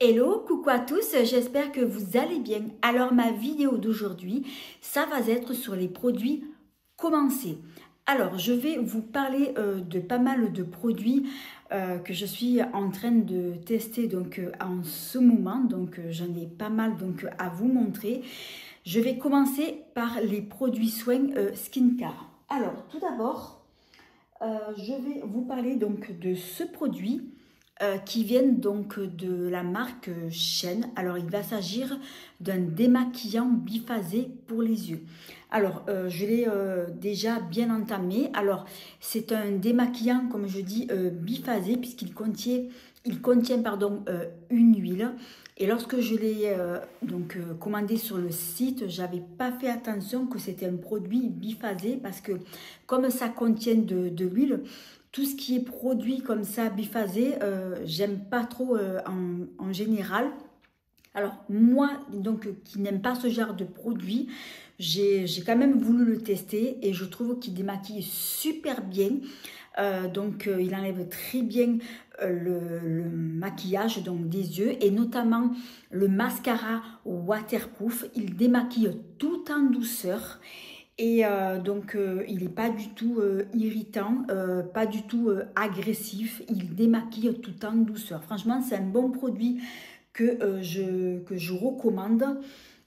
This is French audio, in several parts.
Hello, coucou à tous, j'espère que vous allez bien. Alors ma vidéo d'aujourd'hui, ça va être sur les produits commencés. Alors je vais vous parler de pas mal de produits que je suis en train de tester donc en ce moment. Donc j'en ai pas mal donc à vous montrer. Je vais commencer par les produits soins skincare. Alors tout d'abord, je vais vous parler donc de ce produit qui viennent donc de la marque Shen. Alors il va s'agir d'un démaquillant biphasé pour les yeux. Alors je l'ai déjà bien entamé. Alors c'est un démaquillant, comme je dis, biphasé, puisqu'il contient pardon, une huile. Et lorsque je l'ai commandé sur le site, j'avais pas fait attention que c'était un produit biphasé, parce que comme ça contient de l'huile, tout ce qui est produit comme ça, biphasé, j'aime pas trop en général. Alors moi, donc qui n'aime pas ce genre de produit, j'ai quand même voulu le tester et je trouve qu'il démaquille super bien. Il enlève très bien le maquillage donc des yeux, et notamment le mascara waterproof. Il démaquille tout en douceur. Et il n'est pas du tout irritant, pas du tout agressif. Il démaquille tout en douceur. Franchement, c'est un bon produit que je recommande.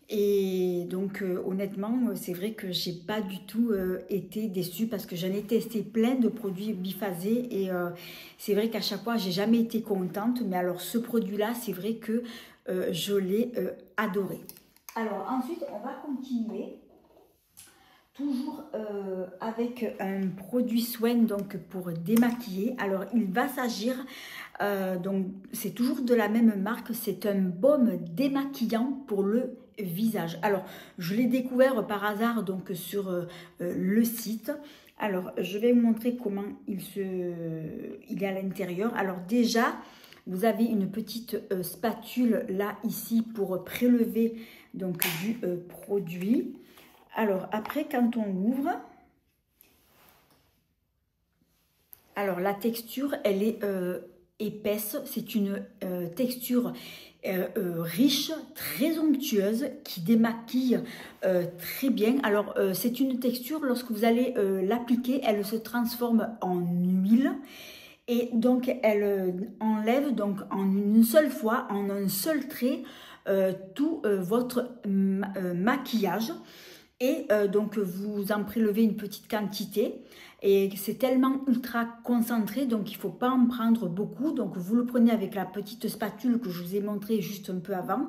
Et donc honnêtement, c'est vrai que j'ai pas du tout été déçue, parce que j'en ai testé plein de produits biphasés et c'est vrai qu'à chaque fois, j'ai jamais été contente. Mais alors ce produit-là, c'est vrai que je l'ai adoré. Alors ensuite, on va continuer. Toujours avec un produit soin donc pour démaquiller. Alors il va s'agir, donc c'est toujours de la même marque, c'est un baume démaquillant pour le visage. Alors je l'ai découvert par hasard donc sur le site. Alors je vais vous montrer comment il est à l'intérieur. Alors déjà, vous avez une petite spatule là ici pour prélever donc du produit. Alors après, quand on ouvre, alors la texture, elle est épaisse. C'est une texture riche, très onctueuse, qui démaquille très bien. Alors c'est une texture, lorsque vous allez l'appliquer, elle se transforme en huile. Et donc elle enlève donc en une seule fois, en un seul trait, tout votre maquillage. Et donc vous en prélevez une petite quantité, et c'est tellement ultra concentré, donc il ne faut pas en prendre beaucoup. Donc vous le prenez avec la petite spatule que je vous ai montré juste un peu avant.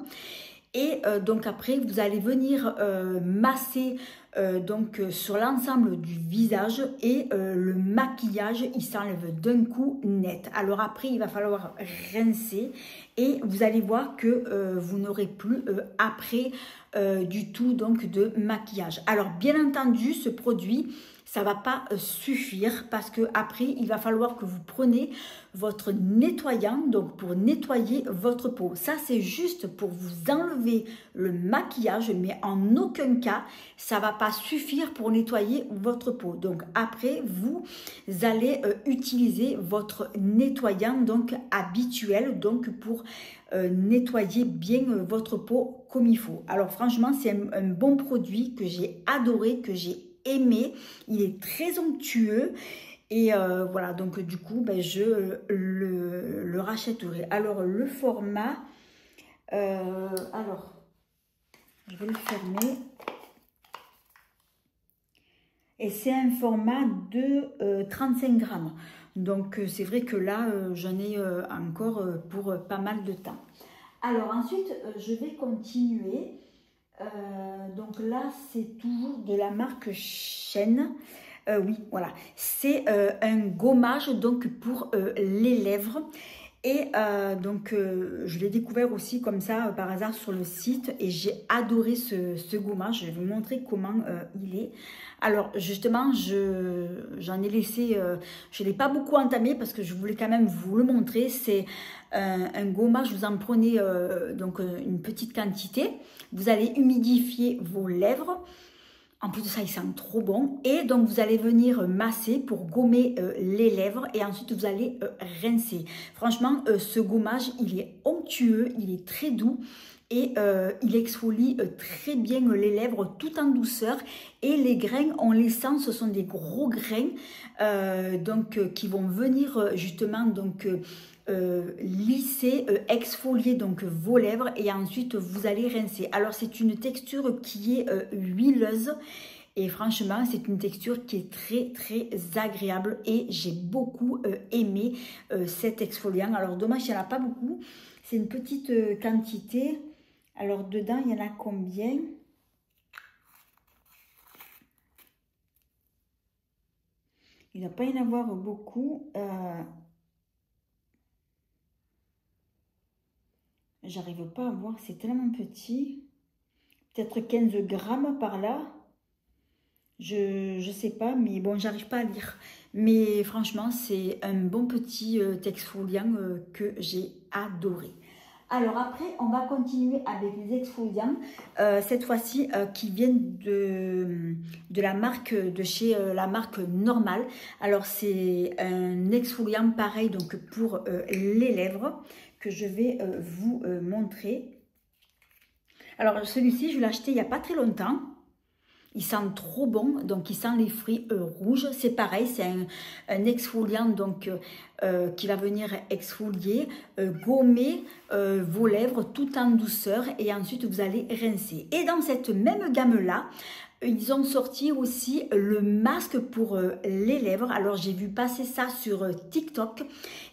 Et donc après, vous allez venir masser sur l'ensemble du visage, et le maquillage, il s'enlève d'un coup net. Alors après, il va falloir rincer, et vous allez voir que vous n'aurez plus après du tout donc de maquillage. Alors bien entendu, ce produit, ça va pas suffire, parce que après il va falloir que vous preniez votre nettoyant donc pour nettoyer votre peau. Ça c'est juste pour vous enlever le maquillage, mais en aucun cas ça va pas suffire pour nettoyer votre peau. Donc après vous allez utiliser votre nettoyant donc habituel, donc pour nettoyer bien votre peau comme il faut. Alors franchement, c'est un bon produit que j'ai adoré, que j'ai aimé. Il est très onctueux. Et voilà, donc du coup, je le rachèterai. Alors le format, alors je vais le fermer. Et c'est un format de 35 grammes. Donc c'est vrai que là, j'en ai encore pour pas mal de temps. Alors ensuite, je vais continuer. Donc là, c'est toujours de la marque Shen. Oui, voilà. C'est un gommage donc pour les lèvres. Et je l'ai découvert aussi comme ça par hasard sur le site, et j'ai adoré ce gommage. Je vais vous montrer comment il est. Alors justement, j'en ai laissé, je ne l'ai pas beaucoup entamé parce que je voulais quand même vous le montrer. C'est un gommage, vous en prenez une petite quantité. Vous allez humidifier vos lèvres. En plus de ça, il sent trop bon. Et donc, vous allez venir masser pour gommer les lèvres et ensuite, vous allez rincer. Franchement, ce gommage, il est onctueux, il est très doux et il exfolie très bien les lèvres tout en douceur. Et les grains, on les sent, ce sont des gros grains qui vont venir justement lisser, exfolier donc vos lèvres et ensuite vous allez rincer. Alors c'est une texture qui est huileuse et franchement c'est une texture qui est très très agréable et j'ai beaucoup aimé cet exfoliant. Alors dommage il n'y en a pas beaucoup, c'est une petite quantité. Alors dedans il y en a combien? Il ne doit pas y en avoir beaucoup. J'arrive pas à voir, c'est tellement petit. Peut-être 15 grammes par là. Je sais pas, mais bon, j'arrive pas à lire. Mais franchement, c'est un bon petit exfoliant que j'ai adoré. Alors après, on va continuer avec les exfoliants, cette fois-ci qui viennent de la marque, de chez la marque Normal. Alors c'est un exfoliant pareil donc pour les lèvres que je vais vous montrer. Alors celui-ci, je l'ai acheté il n'y a pas très longtemps. Il sent trop bon, donc il sent les fruits rouges. C'est pareil, c'est un exfoliant donc, qui va venir exfolier, gommer vos lèvres tout en douceur et ensuite vous allez rincer. Et dans cette même gamme-là, ils ont sorti aussi le masque pour les lèvres. Alors j'ai vu passer ça sur TikTok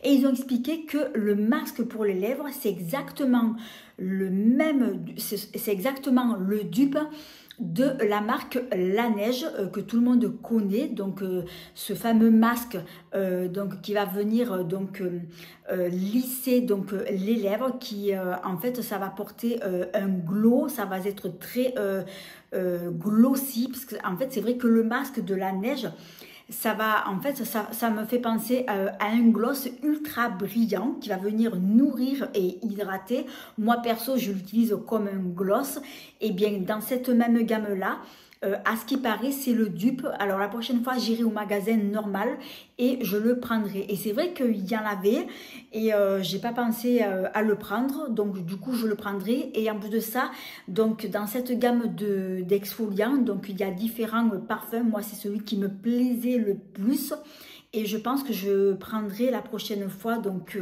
et ils ont expliqué que le masque pour les lèvres, c'est exactement le même, c'est exactement le dupe de la marque Laneige que tout le monde connaît, donc ce fameux masque donc qui va venir lisser donc les lèvres, qui en fait ça va porter un glow, ça va être très glossy, parce que en fait c'est vrai que le masque de Laneige, ça va, en fait, ça me fait penser à un gloss ultra brillant qui va venir nourrir et hydrater. Moi, perso, je l'utilise comme un gloss. Et bien, dans cette même gamme-là, à ce qui paraît, c'est le dupe. Alors, la prochaine fois, j'irai au magasin Normal et je le prendrai. Et c'est vrai qu'il y en avait et j'ai pas pensé à le prendre. Donc, du coup, je le prendrai. Et en plus de ça, donc, dans cette gamme d'exfoliants, donc, il y a différents parfums. Moi, c'est celui qui me plaisait le plus. Et je pense que je prendrai la prochaine fois donc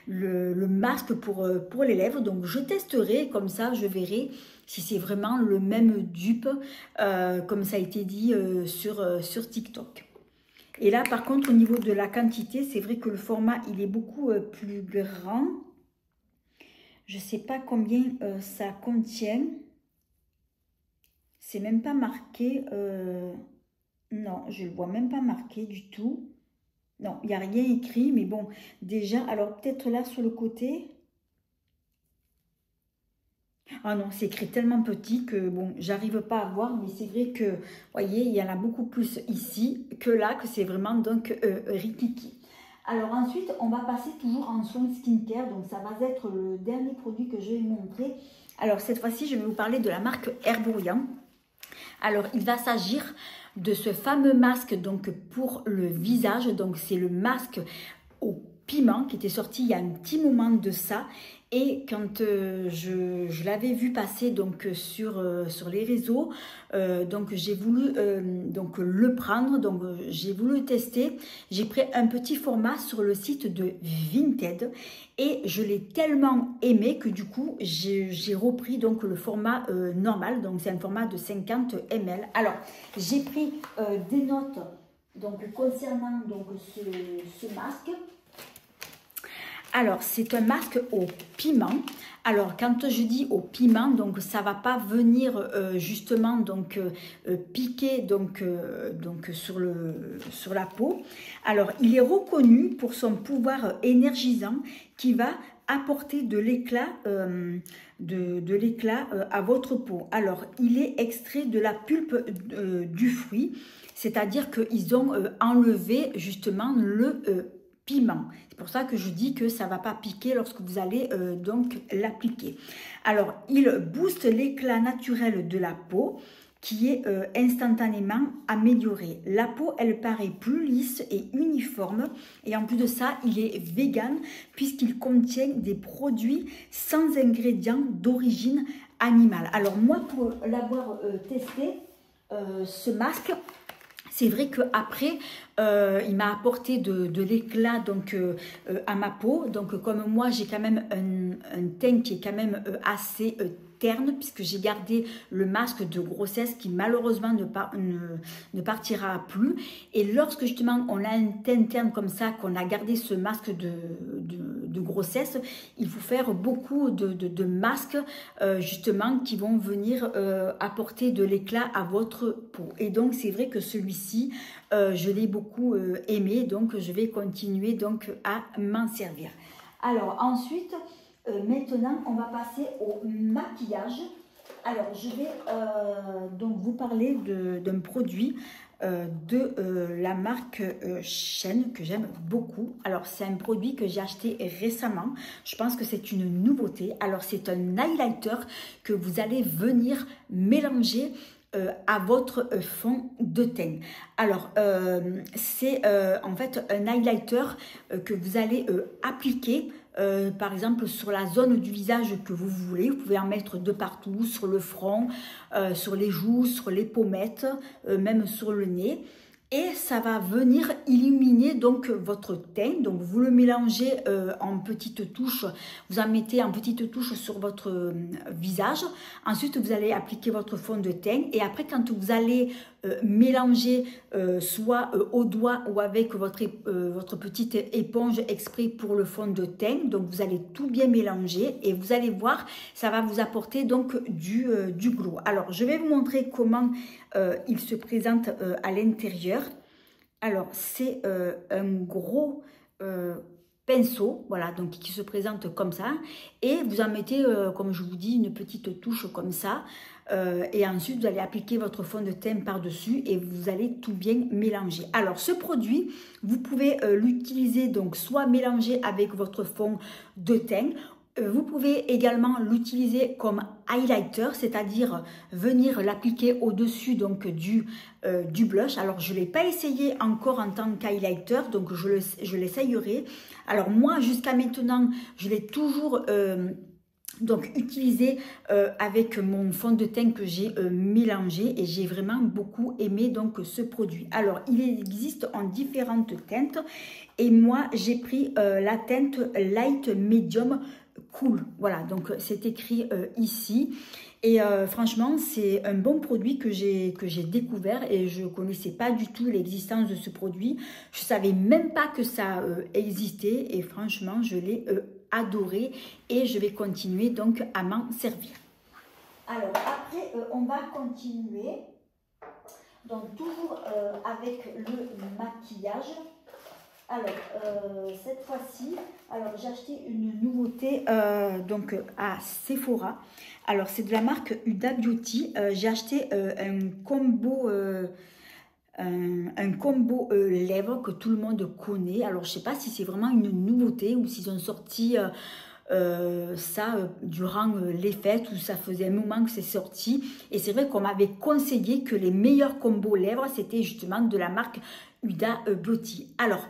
le masque pour les lèvres. Donc, je testerai, comme ça, je verrai si c'est vraiment le même dupe, comme ça a été dit sur TikTok. Et là, par contre, au niveau de la quantité, c'est vrai que le format, il est beaucoup plus grand. Je ne sais pas combien ça contient. C'est même pas marqué. Non, je ne le vois même pas marqué du tout. Non, il n'y a rien écrit, mais bon, déjà, alors peut-être là sur le côté. Ah non, c'est écrit tellement petit que bon, j'arrive pas à voir, mais c'est vrai que, voyez, il y en a beaucoup plus ici que là, que c'est vraiment donc rikiki. Alors ensuite, on va passer toujours en soins skincare, donc ça va être le dernier produit que je vais vous montrer. Alors cette fois-ci, je vais vous parler de la marque Herborian. Alors il va s'agir de ce fameux masque donc pour le visage, donc c'est le masque au piment qui était sorti il y a un petit moment de ça. Et quand je l'avais vu passer donc sur les réseaux, donc j'ai voulu donc le prendre, donc j'ai voulu le tester. J'ai pris un petit format sur le site de Vinted et je l'ai tellement aimé que du coup j'ai repris donc le format normal, donc c'est un format de 50 ml. Alors j'ai pris des notes donc concernant donc ce masque. Alors, c'est un masque au piment. Alors, quand je dis au piment, donc ça va pas venir justement donc piquer donc sur la peau. Alors, il est reconnu pour son pouvoir énergisant qui va apporter de l'éclat à votre peau. Alors, il est extrait de la pulpe du fruit, c'est-à-dire qu'ils ont enlevé justement le piment. C'est pour ça que je dis que ça ne va pas piquer lorsque vous allez donc l'appliquer. Alors, il booste l'éclat naturel de la peau qui est instantanément amélioré. La peau, elle paraît plus lisse et uniforme. Et en plus de ça, il est vegan puisqu'il contient des produits sans ingrédients d'origine animale. Alors moi, pour l'avoir testé, ce masque, c'est vrai qu'après, il m'a apporté de l'éclat donc à ma peau. Donc comme moi, j'ai quand même un teint qui est quand même assez terne, puisque j'ai gardé le masque de grossesse qui malheureusement ne partira plus. Et lorsque justement on a un teint terne comme ça, qu'on a gardé ce masque de grossesse, il faut faire beaucoup de masques justement qui vont venir apporter de l'éclat à votre peau. Et donc c'est vrai que celui-ci, je l'ai beaucoup aimé, donc je vais continuer donc à m'en servir. Alors ensuite, maintenant on va passer au maquillage. Alors je vais donc vous parler d'un produit de la marque Shen que j'aime beaucoup. Alors c'est un produit que j'ai acheté récemment, je pense que c'est une nouveauté. Alors c'est un highlighter que vous allez venir mélanger à votre fond de teint. Alors c'est en fait un highlighter que vous allez appliquer par exemple sur la zone du visage que vous voulez. Vous pouvez en mettre de partout, sur le front, sur les joues, sur les pommettes, même sur le nez. Et ça va venir illuminer donc votre teint. Donc vous le mélangez en petites touches. Vous en mettez en petites touches sur votre visage. Ensuite vous allez appliquer votre fond de teint. Et après quand vous allez mélanger soit au doigt ou avec votre petite éponge exprès pour le fond de teint. Donc vous allez tout bien mélanger et vous allez voir, ça va vous apporter donc du glow. Alors je vais vous montrer comment il se présente à l'intérieur. Alors c'est un gros pinceau, voilà, donc qui se présente comme ça, et vous en mettez comme je vous dis une petite touche comme ça, et ensuite vous allez appliquer votre fond de teint par dessus et vous allez tout bien mélanger. Alors ce produit, vous pouvez l'utiliser donc soit mélanger avec votre fond de teint. Vous pouvez également l'utiliser comme highlighter, c'est-à-dire venir l'appliquer au-dessus donc du blush. Alors je ne l'ai pas essayé encore en tant qu'highlighter, donc je l'essayerai. Alors moi jusqu'à maintenant, je l'ai toujours donc utilisé avec mon fond de teint que j'ai mélangé et j'ai vraiment beaucoup aimé donc ce produit. Alors il existe en différentes teintes et moi j'ai pris la teinte Light Medium Cool, voilà, donc c'est écrit ici et franchement c'est un bon produit que j'ai découvert et je connaissais pas du tout l'existence de ce produit, je savais même pas que ça existait et franchement je l'ai adoré et je vais continuer donc à m'en servir. Alors après on va continuer donc toujours avec le maquillage. Alors, cette fois-ci, j'ai acheté une nouveauté donc à Sephora. Alors, c'est de la marque Huda Beauty. J'ai acheté un combo lèvres que tout le monde connaît. Alors, je ne sais pas si c'est vraiment une nouveauté ou s'ils ont sorti ça durant les fêtes où ça faisait un moment que c'est sorti. Et c'est vrai qu'on m'avait conseillé que les meilleurs combos lèvres, c'était justement de la marque Huda Beauty. Alors,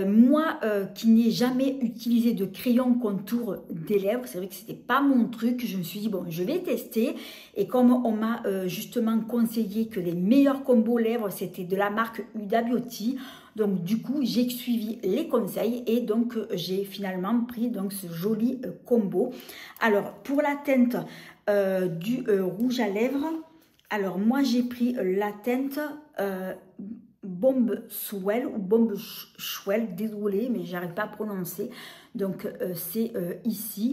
moi qui n'ai jamais utilisé de crayon contour des lèvres, c'est vrai que c'était pas mon truc, je me suis dit bon je vais tester et comme on m'a justement conseillé que les meilleurs combos lèvres c'était de la marque Huda Beauty, donc du coup j'ai suivi les conseils et donc j'ai finalement pris donc ce joli combo. Alors pour la teinte du rouge à lèvres, alors moi j'ai pris la teinte Bomb Swell ou Bomb Swell, désolé mais j'arrive pas à prononcer, donc c'est ici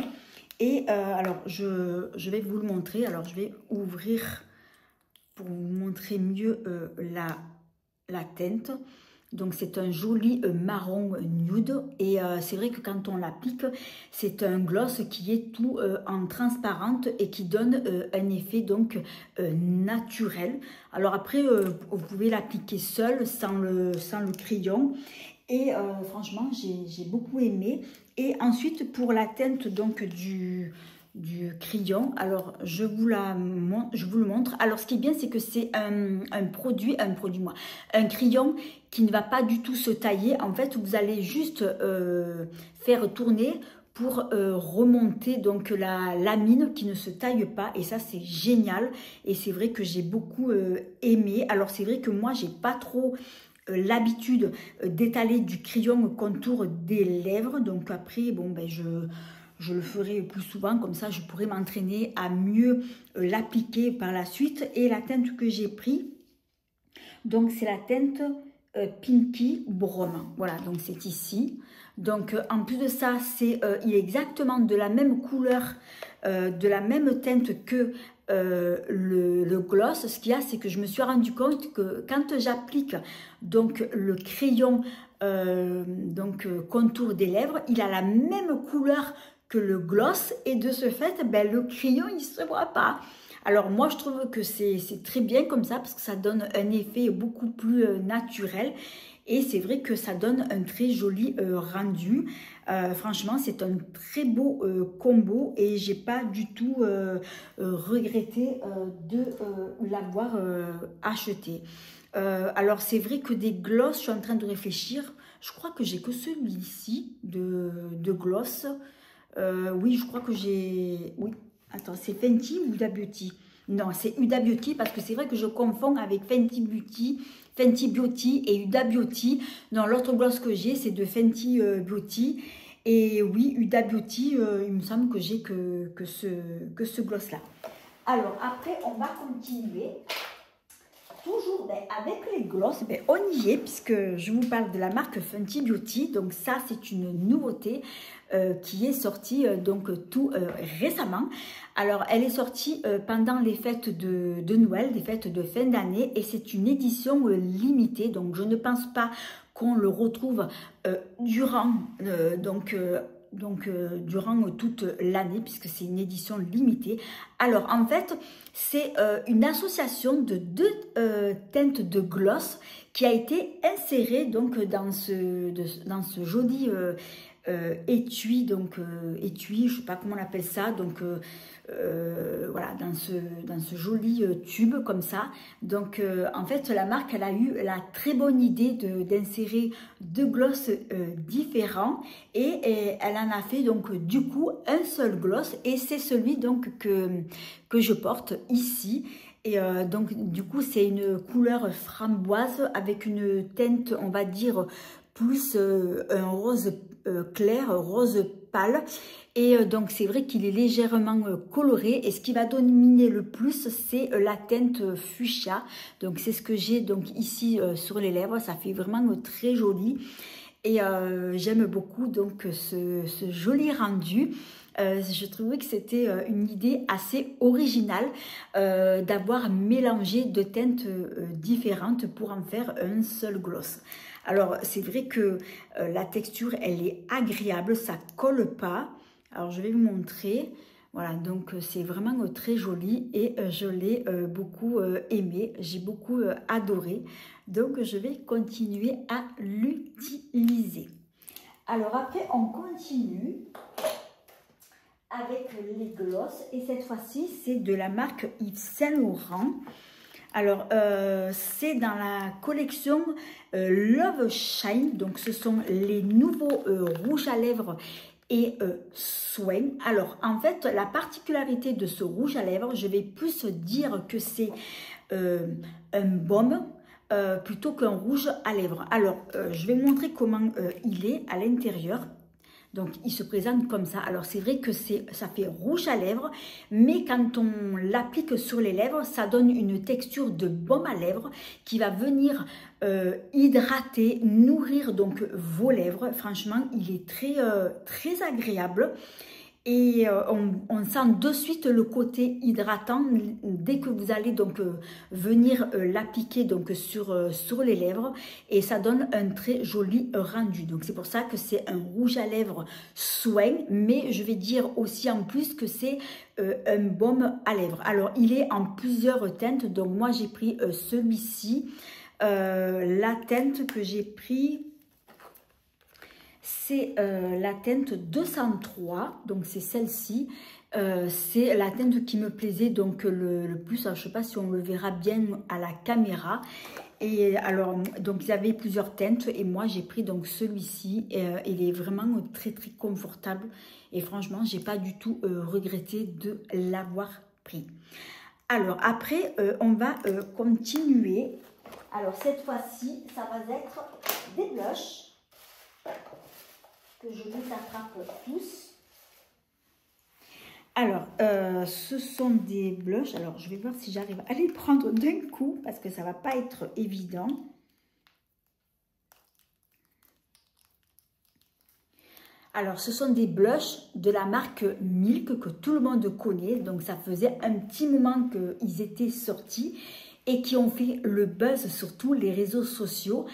et alors je vais vous le montrer. Alors je vais ouvrir pour vous montrer mieux la teinte. Donc c'est un joli marron nude et c'est vrai que quand on l'applique, c'est un gloss qui est tout en transparente et qui donne un effet donc naturel. Alors après, vous pouvez l'appliquer seul, sans le crayon. Et franchement, j'ai beaucoup aimé. Et ensuite, pour la teinte donc du crayon. Alors, je vous le montre. Alors, ce qui est bien, c'est que c'est un crayon qui ne va pas du tout se tailler. En fait, vous allez juste faire tourner pour remonter donc la lamine qui ne se taille pas, et ça c'est génial, et c'est vrai que j'ai beaucoup aimé. Alors c'est vrai que moi j'ai pas trop l'habitude d'étaler du crayon contour des lèvres, donc après bon ben je le ferai plus souvent, comme ça je pourrai m'entraîner à mieux l'appliquer par la suite. Et la teinte que j'ai pris, donc c'est la teinte Pinky Brom, voilà, donc c'est ici. Donc en plus de ça, il est exactement de la même couleur, de la même teinte que le gloss. Ce qu'il y a, c'est que je me suis rendu compte que quand j'applique donc le crayon contour des lèvres, il a la même couleur que le gloss, et de ce fait, ben, le crayon il se voit pas. Alors moi je trouve que c'est très bien comme ça, parce que ça donne un effet beaucoup plus naturel, et c'est vrai que ça donne un très joli rendu. Franchement c'est un très beau combo, et j'ai pas du tout regretté de l'avoir acheté. Alors c'est vrai que des gloss, je suis en train de réfléchir, je crois que j'ai que celui-ci de gloss. Oui, je crois que j'ai... Oui, attends, c'est Fenty ou Huda Beauty? Non, c'est Huda Beauty, parce que c'est vrai que je confonds avec Fenty Beauty et Huda Beauty. Non, l'autre gloss que j'ai, c'est de Fenty Beauty. Et oui, Huda Beauty, il me semble que j'ai que ce gloss-là. Alors, après, on va continuer. Toujours avec les gloss, on y est, puisque je vous parle de la marque Fenty Beauty. Donc ça, c'est une nouveauté qui est sortie tout récemment. Alors, elle est sortie pendant les fêtes de Noël, les fêtes de fin d'année, et c'est une édition limitée. Donc, je ne pense pas qu'on le retrouve durant durant toute l'année, puisque c'est une édition limitée. Alors en fait c'est une association de deux teintes de gloss qui a été insérée donc dans ce joli étui, étui, je sais pas comment on appelle ça, voilà, dans ce joli tube comme ça. Donc en fait la marque, elle a eu la très bonne idée d'insérer deux gloss différents, et elle en a fait donc du coup un seul gloss, et c'est celui donc que je porte ici. Et donc du coup c'est une couleur framboise avec une teinte, on va dire plus un rose clair, rose pâle. Et donc c'est vrai qu'il est légèrement coloré, et ce qui va dominer le plus c'est la teinte fuchsia. Donc c'est ce que j'ai donc ici sur les lèvres, ça fait vraiment très joli, et j'aime beaucoup donc ce joli rendu. Je trouvais que c'était une idée assez originale d'avoir mélangé deux teintes différentes pour en faire un seul gloss. Alors c'est vrai que la texture elle est agréable, ça colle pas. Alors je vais vous montrer. Voilà, donc c'est vraiment très joli, et je l'ai beaucoup aimé, j'ai beaucoup adoré. Donc je vais continuer à l'utiliser. Alors après on continue avec les gloss, et cette fois-ci c'est de la marque Yves Saint Laurent. Alors c'est dans la collection Love Shine, donc ce sont les nouveaux rouges à lèvres et soin. Alors en fait la particularité de ce rouge à lèvres, je vais plus dire que c'est un baume plutôt qu'un rouge à lèvres. Alors je vais montrer comment il est à l'intérieur. Donc il se présente comme ça. Alors c'est vrai que ça fait rouge à lèvres, mais quand on l'applique sur les lèvres, ça donne une texture de baume à lèvres qui va venir hydrater, nourrir donc vos lèvres. Franchement, il est très agréable. Et on sent de suite le côté hydratant dès que vous allez donc venir l'appliquer donc sur les lèvres, et ça donne un très joli rendu. Donc c'est pour ça que c'est un rouge à lèvres soin, mais je vais dire aussi en plus que c'est un baume à lèvres. Alors il est en plusieurs teintes, donc moi j'ai pris celui-ci. La teinte que j'ai pris, c'est la teinte 203, donc c'est celle-ci. C'est la teinte qui me plaisait donc le plus. Alors, je ne sais pas si on le verra bien à la caméra. Et alors, donc, il y avait plusieurs teintes et moi, j'ai pris donc celui-ci. Il est vraiment très, très confortable. Et franchement, j'ai pas du tout regretté de l'avoir pris. Alors, après, on va continuer. Alors, cette fois-ci, ça va être des blushs que je les attrape tous. Alors, ce sont des blushs. Alors, je vais voir si j'arrive à les prendre d'un coup parce que ça ne va pas être évident. Alors, ce sont des blushs de la marque Milk que tout le monde connaît. Donc, ça faisait un petit moment qu'ils étaient sortis et qui ont fait le buzz sur tous les réseaux sociaux.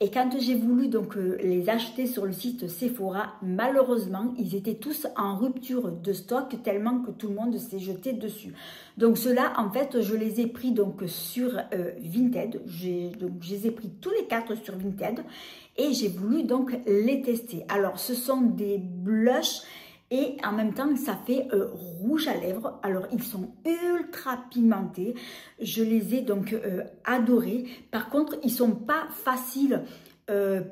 Et quand j'ai voulu donc les acheter sur le site Sephora, malheureusement, ils étaient tous en rupture de stock tellement que tout le monde s'est jeté dessus. Donc ceux-là, en fait, je les ai pris donc sur Vinted. Donc je les ai pris tous les 4 sur Vinted et j'ai voulu donc les tester. Alors ce sont des blushs et en même temps, ça fait rouge à lèvres. Alors, ils sont ultra pigmentés. Je les ai donc adorés. Par contre, ils sont pas faciles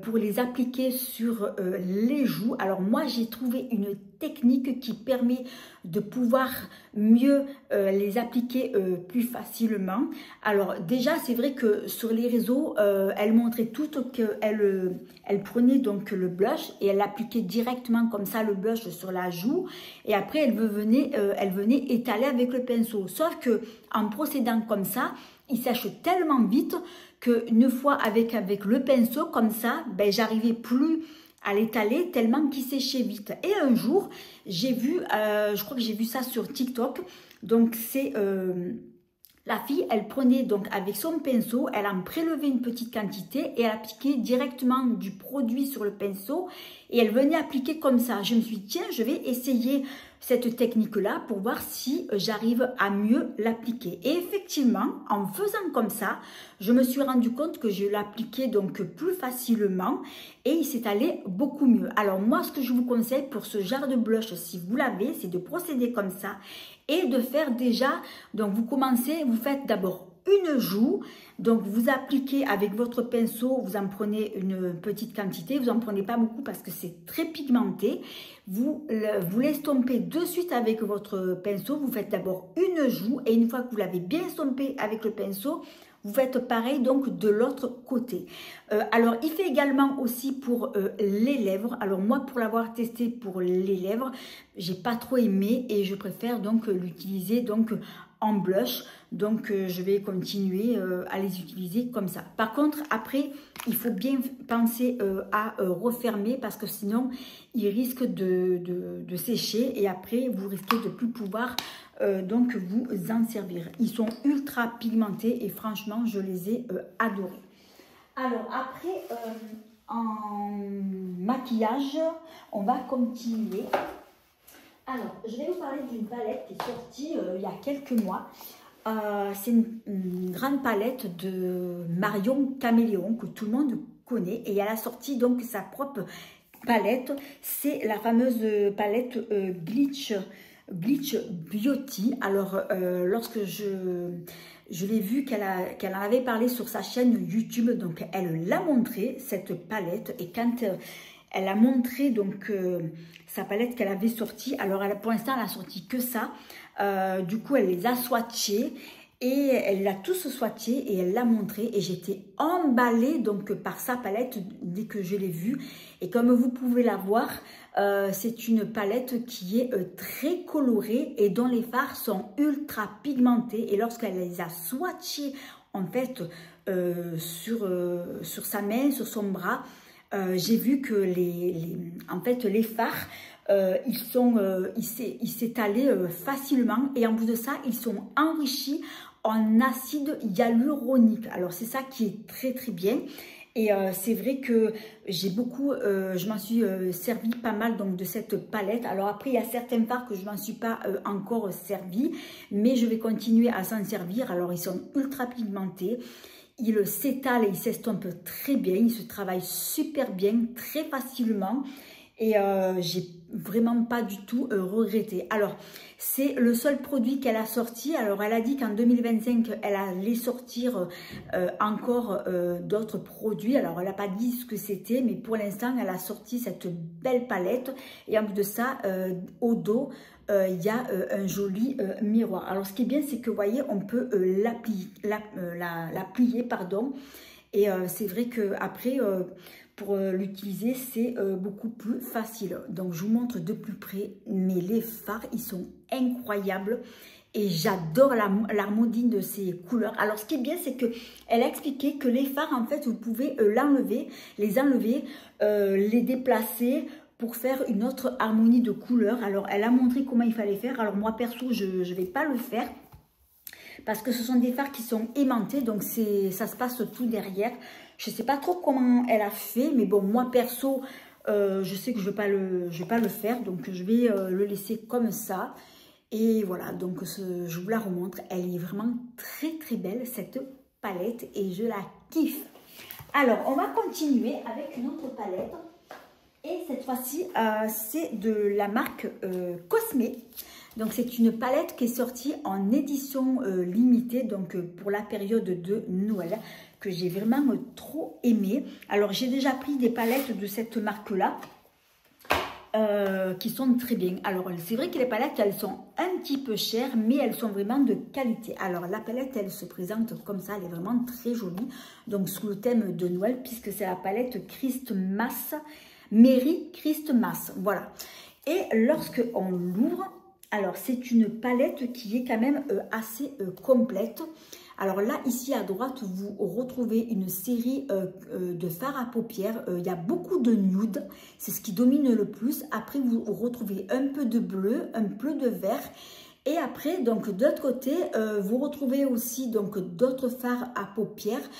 pour les appliquer sur les joues. Alors, moi, j'ai trouvé une technique qui permet de pouvoir mieux les appliquer plus facilement. Alors, déjà, c'est vrai que sur les réseaux, elle montrait toutes qu'elle elle prenait donc le blush et elle appliquait directement comme ça le blush sur la joue et après elle venait étaler avec le pinceau. Sauf que en procédant comme ça, il sèche tellement vite qu'une fois avec le pinceau comme ça, ben, j'arrivais plus à l'étaler tellement qu'il séchait vite. Et un jour, j'ai vu, je crois que j'ai vu ça sur TikTok, donc c'est... la fille, elle prenait donc avec son pinceau, elle en prélevait une petite quantité et elle appliquait directement du produit sur le pinceau et elle venait appliquer comme ça. Je me suis dit, tiens, je vais essayer cette technique-là pour voir si j'arrive à mieux l'appliquer. Et effectivement, en faisant comme ça, je me suis rendu compte que je l'appliquais donc plus facilement et il s'est allé beaucoup mieux. Alors moi, ce que je vous conseille pour ce genre de blush, si vous l'avez, c'est de procéder comme ça et de faire déjà, donc vous commencez, vous faites d'abord une joue, donc vous appliquez avec votre pinceau, vous en prenez une petite quantité, vous n'en prenez pas beaucoup parce que c'est très pigmenté, vous l'estompez de suite avec votre pinceau, vous faites d'abord une joue et une fois que vous l'avez bien estompé avec le pinceau, vous faites pareil donc de l'autre côté. Alors il fait également aussi pour les lèvres. Alors moi pour l'avoir testé pour les lèvres, j'ai pas trop aimé et je préfère donc l'utiliser donc en blush. Donc je vais continuer à les utiliser comme ça. Par contre après il faut bien penser à refermer parce que sinon il risque de sécher et après vous risquez de plus pouvoir donc vous en servir. Ils sont ultra pigmentés et franchement je les ai adorés. Alors après en maquillage on va continuer. Alors je vais vous parler d'une palette qui est sortie il y a quelques mois. C'est une grande palette de Marion Caméléon que tout le monde connaît et elle a sorti donc sa propre palette. C'est la fameuse palette Bleach Beauty. Alors lorsque je l'ai vu qu'elle en avait parlé sur sa chaîne YouTube, donc elle l'a montré cette palette et quand elle a montré donc sa palette qu'elle avait sortie, alors pour l'instant elle a sorti que ça, du coup elle les a swatchés et elle l'a tous swatché et elle l'a montré et j'étais emballée donc par sa palette dès que je l'ai vue et comme vous pouvez la voir, c'est une palette qui est très colorée et dont les fards sont ultra pigmentés et lorsqu'elle les a swatchés en fait sur sa main, sur son bras, j'ai vu que en fait les fards ils s'étalaient facilement et en plus de ça ils sont enrichis en acide hyaluronique. Alors c'est ça qui est très très bien et c'est vrai que j'ai beaucoup, je m'en suis servi pas mal donc de cette palette. Alors après il y a certains fards que je m'en suis pas encore servi mais je vais continuer à s'en servir. Alors ils sont ultra pigmentés. Il s'étale et il s'estompe très bien, il se travaille super bien, très facilement. Et j'ai vraiment pas du tout regretté. Alors, c'est le seul produit qu'elle a sorti. Alors, elle a dit qu'en 2025, elle allait sortir encore d'autres produits. Alors, elle n'a pas dit ce que c'était, mais pour l'instant, elle a sorti cette belle palette. Et en plus de ça, au dos, il y a un joli miroir. Alors, ce qui est bien, c'est que, vous voyez, on peut la plier, pardon. Et c'est vrai qu'après, pour l'utiliser, c'est beaucoup plus facile. Donc, je vous montre de plus près. Mais les fards, ils sont incroyables. Et j'adore l'harmonie de ces couleurs. Alors, ce qui est bien, c'est qu'elle a expliqué que les fards, en fait, vous pouvez les enlever, les déplacer pour faire une autre harmonie de couleurs. Alors, elle a montré comment il fallait faire. Alors, moi, perso, je ne vais pas le faire. Parce que ce sont des fards qui sont aimantés, donc ça se passe tout derrière. Je ne sais pas trop comment elle a fait, mais bon, moi perso, je sais que je ne vais pas le faire, donc je vais le laisser comme ça. Et voilà, donc je vous la remontre. Elle est vraiment très très belle, cette palette, et je la kiffe. Alors, on va continuer avec une autre palette. Et cette fois-ci, c'est de la marque Cosmé. Donc, c'est une palette qui est sortie en édition limitée, donc pour la période de Noël, que j'ai vraiment trop aimé. Alors, j'ai déjà pris des palettes de cette marque-là, qui sont très bien. Alors, c'est vrai que les palettes, elles sont un petit peu chères, mais elles sont vraiment de qualité. Alors, la palette, elle se présente comme ça, elle est vraiment très jolie. Donc, sous le thème de Noël, puisque c'est la palette Christmas, Merry Christmas, voilà. Et lorsque on l'ouvre, alors c'est une palette qui est quand même assez complète. Alors là, ici à droite, vous retrouvez une série de fards à paupières. Il y a beaucoup de nude, c'est ce qui domine le plus. Après, vous retrouvez un peu de bleu, un peu de vert. Et après, donc de l'autre côté, vous retrouvez aussi donc d'autres fards à paupières.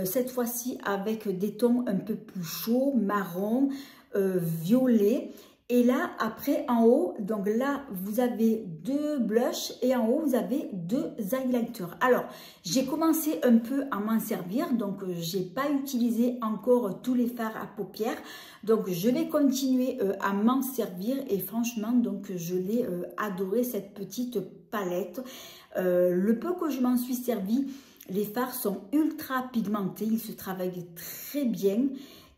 Cette fois-ci avec des tons un peu plus chauds, marron, violet. Et là, après, en haut, donc là, vous avez 2 blushs et en haut, vous avez 2 highlighters. Alors, j'ai commencé un peu à m'en servir, donc je n'ai pas utilisé encore tous les fards à paupières. Donc, je vais continuer à m'en servir et franchement, donc je l'ai adoré, cette petite palette. Le peu que je m'en suis servi, les fards sont ultra pigmentés, ils se travaillent très bien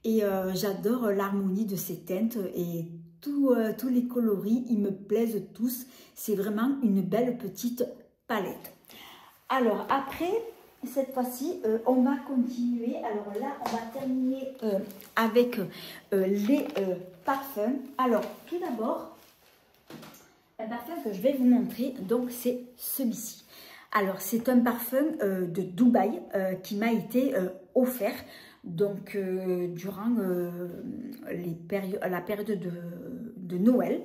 et j'adore l'harmonie de ces teintes et tous les coloris, ils me plaisent tous. C'est vraiment une belle petite palette. Alors après, cette fois-ci, on va continuer. Alors là, on va terminer avec les parfums. Alors tout d'abord, un parfum que je vais vous montrer, donc c'est celui-ci. Alors c'est un parfum de Dubaï qui m'a été offert. Donc, durant la période de Noël.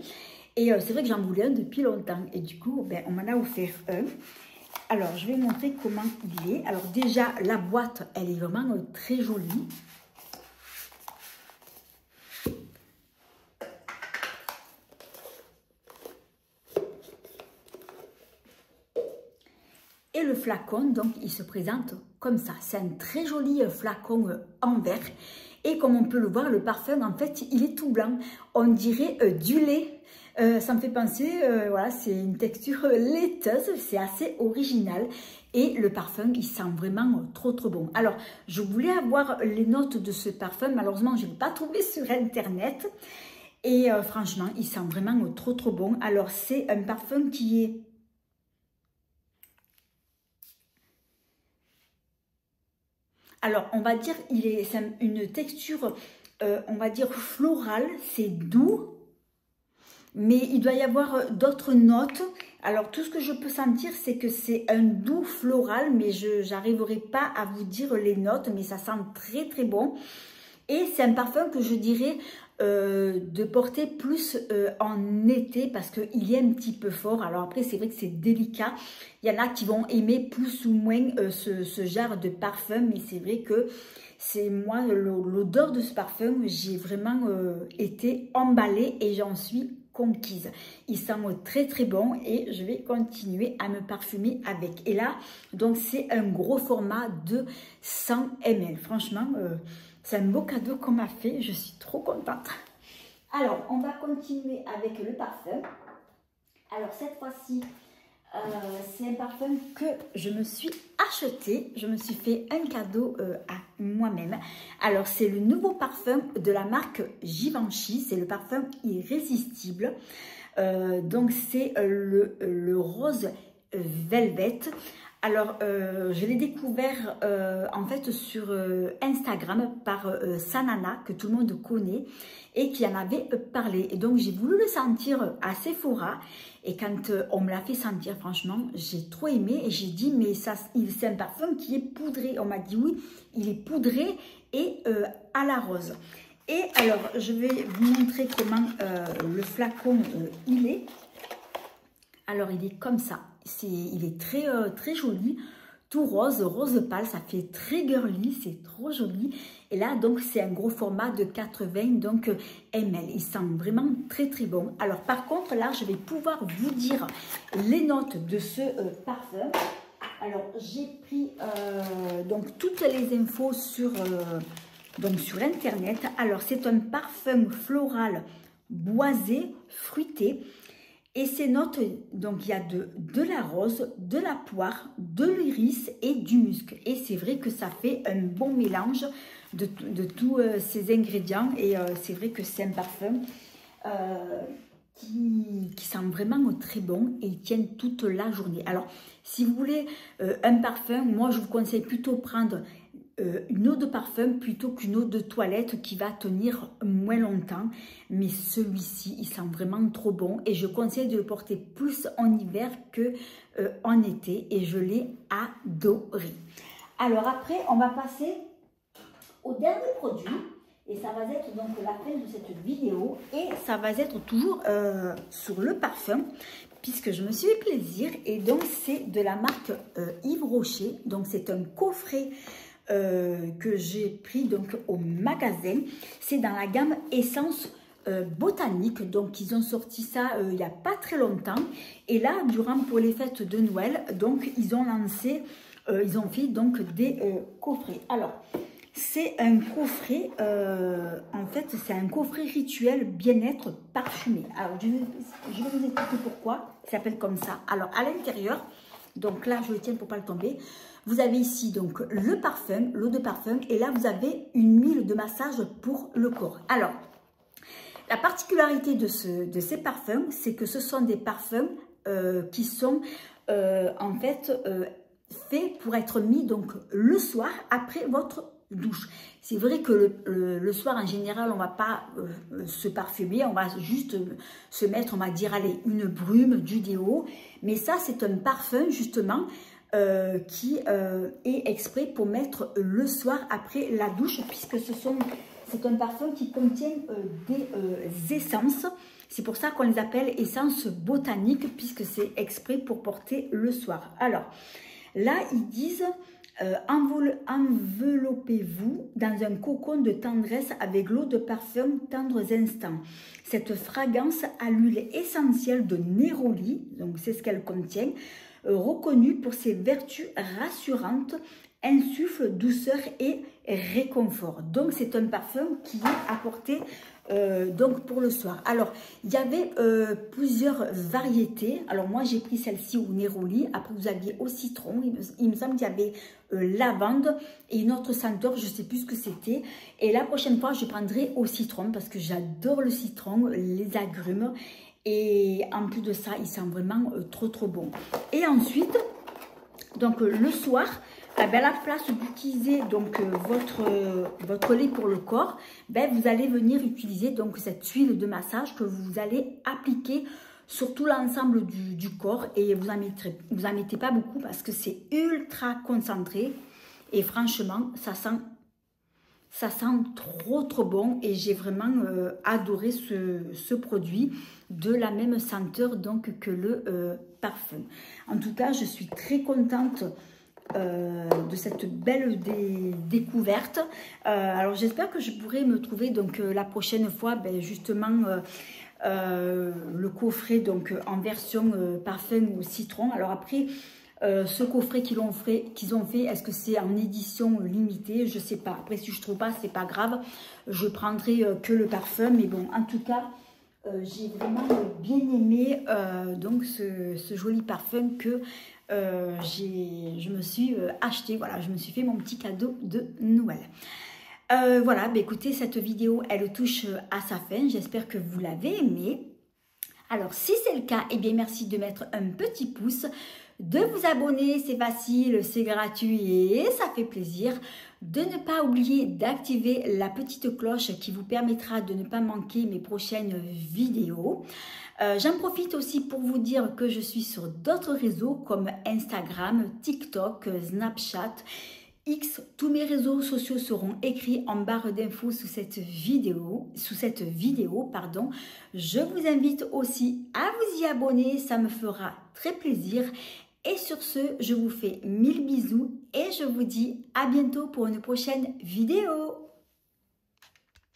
Et c'est vrai que j'en voulais un depuis longtemps. Et du coup, ben, on m'en a offert un. Alors, je vais vous montrer comment il est. Alors, déjà, la boîte, elle est vraiment très jolie. Et le flacon, donc, il se présente comme ça. C'est un très joli flacon en verre. Et comme on peut le voir, le parfum, en fait, il est tout blanc. On dirait du lait. Ça me fait penser, voilà, c'est une texture laiteuse. C'est assez original. Et le parfum, il sent vraiment trop, trop bon. Alors, je voulais avoir les notes de ce parfum. Malheureusement, je ne l'ai pas trouvé sur Internet. Et franchement, il sent vraiment trop, trop bon. Alors, c'est un parfum qui est... Alors, on va dire, c'est une texture, on va dire florale, c'est doux, mais il doit y avoir d'autres notes. Alors, tout ce que je peux sentir, c'est que c'est un doux floral, mais je n'arriverai pas à vous dire les notes, mais ça sent très très bon. Et c'est un parfum que je dirais de porter plus en été parce qu'il est un petit peu fort. Alors après, c'est vrai que c'est délicat. Il y en a qui vont aimer plus ou moins ce genre de parfum, mais c'est vrai que c'est moi, l'odeur de ce parfum, j'ai vraiment été emballée et j'en suis conquise. Il sent très très bon et je vais continuer à me parfumer avec. Et là, donc c'est un gros format de 100 ml. Franchement, c'est un beau cadeau qu'on m'a fait. Je suis trop contente. Alors, on va continuer avec le parfum. Alors, cette fois-ci, c'est un parfum que je me suis acheté. Je me suis fait un cadeau à moi-même. Alors, c'est le nouveau parfum de la marque Givenchy. C'est le parfum irrésistible. Donc, c'est le rose velvet. Alors, je l'ai découvert en fait sur Instagram par Sanana, que tout le monde connaît et qui en avait parlé. Et donc, j'ai voulu le sentir à Sephora. Et quand on me l'a fait sentir, franchement, j'ai trop aimé. Et j'ai dit, mais c'est un parfum qui est poudré. On m'a dit, oui, il est poudré et à la rose. Et alors, je vais vous montrer comment le flacon, il est. Alors, il est comme ça. Il est très, très joli, tout rose, rose pâle, ça fait très girly, c'est trop joli. Et là, donc, c'est un gros format de 80 donc, ml. Il sent vraiment très, très bon. Alors, par contre, là, je vais pouvoir vous dire les notes de ce parfum. Alors, j'ai pris donc, toutes les infos sur Internet. Alors, c'est un parfum floral boisé, fruité. Et ces notes, donc il y a de la rose, de la poire, de l'iris et du musc. Et c'est vrai que ça fait un bon mélange de tous ces ingrédients. Et c'est vrai que c'est un parfum qui sent vraiment très bon et ils tiennent toute la journée. Alors, si vous voulez un parfum, moi je vous conseille plutôt prendre une eau de parfum plutôt qu'une eau de toilette qui va tenir moins longtemps. Mais celui-ci, il sent vraiment trop bon et je conseille de le porter plus en hiver que en été et je l'ai adoré. Alors après, on va passer au dernier produit et ça va être donc la fin de cette vidéo et ça va être toujours sur le parfum puisque je me suis fait plaisir et donc c'est de la marque Yves Rocher. Donc c'est un coffret que j'ai pris donc au magasin. C'est dans la gamme Essence botanique. Donc ils ont sorti ça il n'y a pas très longtemps. Et là, pour les fêtes de Noël, donc ils ont lancé, ils ont fait donc des coffrets. Alors, c'est un coffret, en fait, c'est un coffret rituel bien-être parfumé. Alors, je vais vous expliquer pourquoi ça s'appelle comme ça. Alors, à l'intérieur, donc là, je le tiens pour ne pas le tomber. Vous avez ici donc le parfum, l'eau de parfum et là vous avez une huile de massage pour le corps. Alors, la particularité de ces parfums, c'est que ce sont des parfums qui sont en fait faits pour être mis donc le soir après votre douche. C'est vrai que le soir en général on va pas se parfumer, on va juste se mettre, on va dire allez, une brume, du déo, mais ça c'est un parfum justement qui est exprès pour mettre le soir après la douche puisque c'est un parfum qui contient des essences. C'est pour ça qu'on les appelle essences botaniques puisque c'est exprès pour porter le soir. Alors là ils disent enveloppez-vous dans un cocon de tendresse avec l'eau de parfum tendres instants. Cette fragrance à l'huile essentielle de Néroli, donc c'est ce qu'elle contient, reconnue pour ses vertus rassurantes, insuffle douceur et réconfort. Donc c'est un parfum qui est apporté donc pour le soir. Alors il y avait plusieurs variétés. Alors moi j'ai pris celle-ci au Néroli. Après vous aviez au citron. Il me semble qu'il y avait lavande et une autre senteur, je ne sais plus ce que c'était. Et la prochaine fois je prendrai au citron parce que j'adore le citron, les agrumes. Et en plus de ça, il sent vraiment trop bon. Et ensuite, donc le soir, à la place d'utiliser donc votre lait pour le corps, vous allez venir utiliser donc cette huile de massage que vous allez appliquer sur tout l'ensemble du corps et vous en mettez pas beaucoup parce que c'est ultra concentré et franchement ça sent trop bon et j'ai vraiment adoré ce produit de la même senteur donc que le parfum. En tout cas, je suis très contente de cette belle découverte. Alors j'espère que je pourrai me trouver donc la prochaine fois justement le coffret donc en version parfum au citron. Alors après Ce coffret qu'ils ont fait, est-ce que c'est en édition limitée? Je sais pas. Après, si je trouve pas, c'est pas grave. Je prendrai que le parfum. Mais bon, en tout cas, j'ai vraiment bien aimé donc ce joli parfum que je me suis acheté. Voilà, je me suis fait mon petit cadeau de Noël. Voilà, bah écoutez, cette vidéo, elle touche à sa fin. J'espère que vous l'avez aimée. Alors, si c'est le cas, eh bien, merci de mettre un petit pouce, de vous abonner, c'est facile, c'est gratuit et ça fait plaisir. De ne pas oublier d'activer la petite cloche qui vous permettra de ne pas manquer mes prochaines vidéos. J'en profite aussi pour vous dire que je suis sur d'autres réseaux comme Instagram, TikTok, Snapchat, X. Tous mes réseaux sociaux seront écrits en barre d'infos sous cette vidéo, pardon. Je vous invite aussi à vous y abonner, ça me fera très plaisir. Et sur ce, je vous fais 1000 bisous et je vous dis à bientôt pour une prochaine vidéo.